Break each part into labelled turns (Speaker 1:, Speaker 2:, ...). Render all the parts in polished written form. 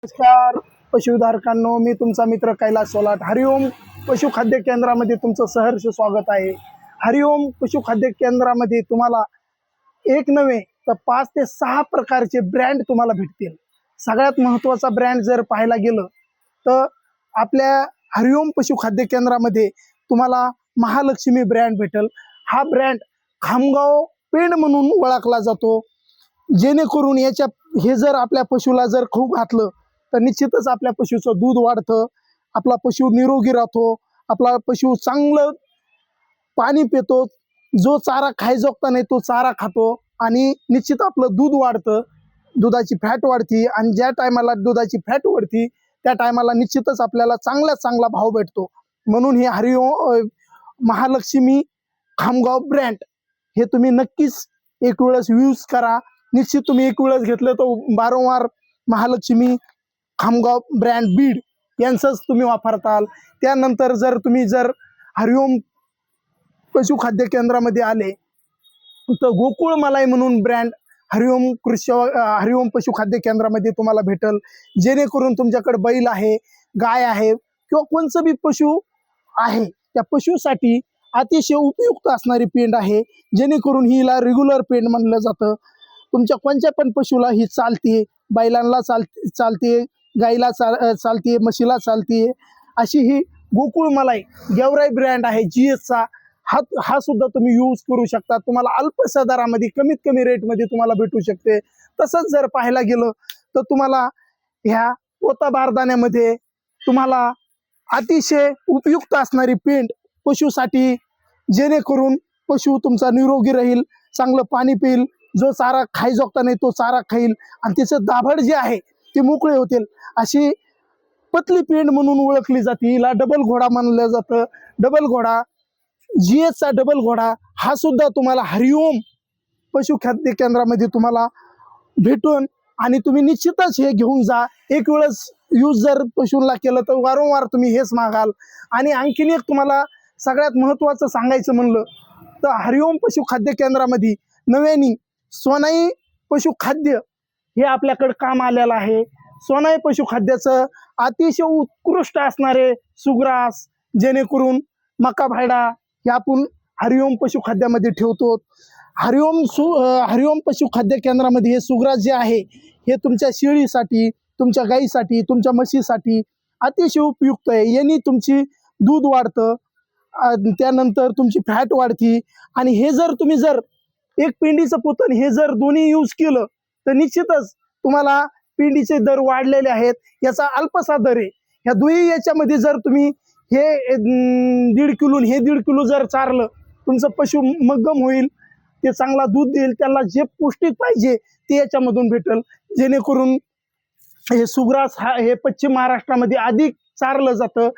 Speaker 1: नमस्कार पशुधारकांनो, मी तुमचा मित्र कैलास सोलाट. हरिओम पशुखाद्य केंद्रामध्ये तुमचं सहर्ष स्वागत आहे. हरिओम पशुखाद्य केंद्रामध्ये तुम्हाला एक नव्हे तर 5 ते 6 प्रकारचे ब्रँड तुम्हाला भेटतील. सगळ्यात महत्त्वाचा ब्रँड जर पाहायला गेलं तर आपल्या हरिओम पशुखाद्य केंद्रामध्ये तुम्हाला महालक्ष्मी ब्रँड भेटेल. हा ब्रँड खामगाव पेंड म्हणून ओळखला जातो. जेणेकरून हे जर आपल्या पशुला जर खाऊ घातलं तर निश्चितच आपल्या पशुचं दूध वाढतं, आपला पशु निरोगी राहतो, आपला पशु चांगलं पाणी पितो, जो चारा खायजोगता नाही तो चारा खातो आणि निश्चित आपलं दूध वाढतं, दुधाची फॅट वाढती आणि ज्या टायमाला दुधाची फॅट वाढती त्या टायमाला निश्चितच आपल्याला चांगला भाव भेटतो. म्हणून हे हरिओम महालक्ष्मी खामगाव ब्रँड हे तुम्ही नक्कीच एक वेळेस यूज करा. निश्चित तुम्ही एक वेळेस घेतलं तर वारंवार महालक्ष्मी खामगाव ब्रँड बीड यांचंच तुम्ही वापरताल. त्यानंतर जर तुम्ही हरिओम पशुखाद्य केंद्रामध्ये आले तर गोकुळ मलाई म्हणून ब्रँड हरिओम पशुखाद्य केंद्रामध्ये तुम्हाला भेटेल. जेणेकरून तुमच्याकडे बैल आहे, गाय आहे किंवा कोणचं बी पशु आहे त्या पशुसाठी अतिशय उपयुक्त असणारी पेंड आहे. जेणेकरून हिला रेग्युलर पेंड म्हणलं जातं. तुमच्या कोणत्या पण पशुला ही चालते, बैलांना चालते, गाईला चालते, म्हशीला चालते. अशी ही गोकुळ मलाई गेवराई ब्रँड आहे GSचा. हा सुद्धा तुम्ही यूज करू शकता. तुम्हाला अल्पशा दरामध्ये कमीत कमी रेटमध्ये तुम्हाला भेटू शकते. तसंच जर पाहायला गेलं तर तुम्हाला ह्या पोता बारदाण्यामध्ये तुम्हाला अतिशय उपयुक्त असणारी पेंड पशुसाठी, जेणेकरून पशु तुमचा निरोगी राहील, चांगलं पाणी पिईल, जो चारा खायजोगता नाही तो चारा खाईल आणि त्याचं दाभड जे आहे ते मोकळे होतील. अशी पतली पेंड म्हणून ओळखली जाते. हिला डबल घोडा म्हणलं जातं. डबल घोडा GSचा डबल घोडा हा सुद्धा तुम्हाला हरिओम पशुखाद्य केंद्रामध्ये तुम्हाला भेटून आणि तुम्ही निश्चितच हे घेऊन जा. एक वेळेस यूज जर पशूंना केलं तर वारंवार तुम्ही हेच मागाल. आणि आणखीन एक तुम्हाला सगळ्यात महत्त्वाचं सांगायचं म्हणलं तर हरिओम पशुखाद्य केंद्रामध्ये नव्याने सोनाई पशुखाद्य हे आपल्याकडे काम आलेलं आहे. सोनाई पशुखाद्याचं अतिशय उत्कृष्ट असणारे सुग्रास, जेणेकरून मका भायडा हे आपण हरिओम पशुखाद्यामध्ये ठेवतो. हरिओम पशुखाद्य केंद्रामध्ये हे सुग्रास जे आहे हे तुमच्या शेळीसाठी, तुमच्या गाईसाठी, तुमच्या म्हशीसाठी अतिशय उपयुक्त आहे. यांनी तुमची दूध वाढतं, त्यानंतर तुमची फॅट वाढती. आणि हे तुम्ही एक पेंडीचं पुतण हे दोन्ही यूज केलं तर निश्चितच तुम्हाला पेंडीचे दर वाढलेले आहेत. याचा अल्पसा दर आहे. ह्या दुही याच्यामध्ये तुम्ही हे 1.5 किलो हे 1.5 किलो चारलं, तुमचं पशु मध्यम होईल, ते चांगला दूध देईल, त्याला जे पौष्टिक पाहिजे ते याच्यामधून भेटेल. जेणेकरून हे सुग्रास हे पश्चिम महाराष्ट्रामध्ये अधिक चारलं जातं,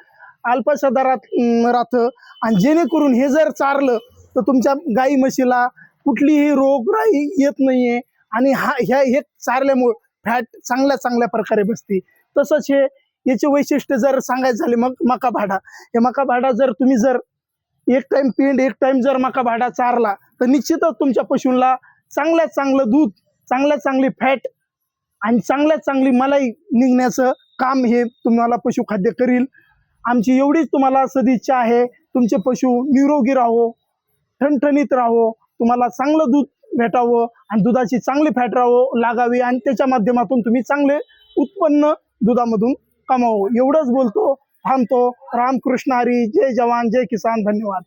Speaker 1: अल्पशा दरात राहतं. आणि जेणेकरून हे चारलं तर तुमच्या गाई म्हशीला कुठलीही रोगराई येत नाहीये आणि हे चारल्यामुळे फॅट चांगल्या प्रकारे बसते. तसंच याचे वैशिष्ट्य सांगायचं झाले मग मका भाडा. हे मका भाडा तुम्ही एक टाइम पेंड एक टाइम मका भाडा चारला तर निश्चितच तुमच्या पशूंना चांगलं दूध, चांगली फॅट आणि चांगली मलाई निघण्याचं काम हे तुम्हाला पशुखाद्य करील. आमची एवढीच तुम्हाला सदिच्छा आहे. तुमचे पशु निरोगी राहो, ठणठणीत राहो, तुम्हाला चांगलं दूध भेटावं आणि दुधाची चांगली फॅट लागावी आणि त्याच्या माध्यमातून तुम्ही चांगले उत्पन्न दुधामधून कमावं. एवढंच बोलतो, थांबतो. रामकृष्ण हरी. जय जवान जय किसान. धन्यवाद.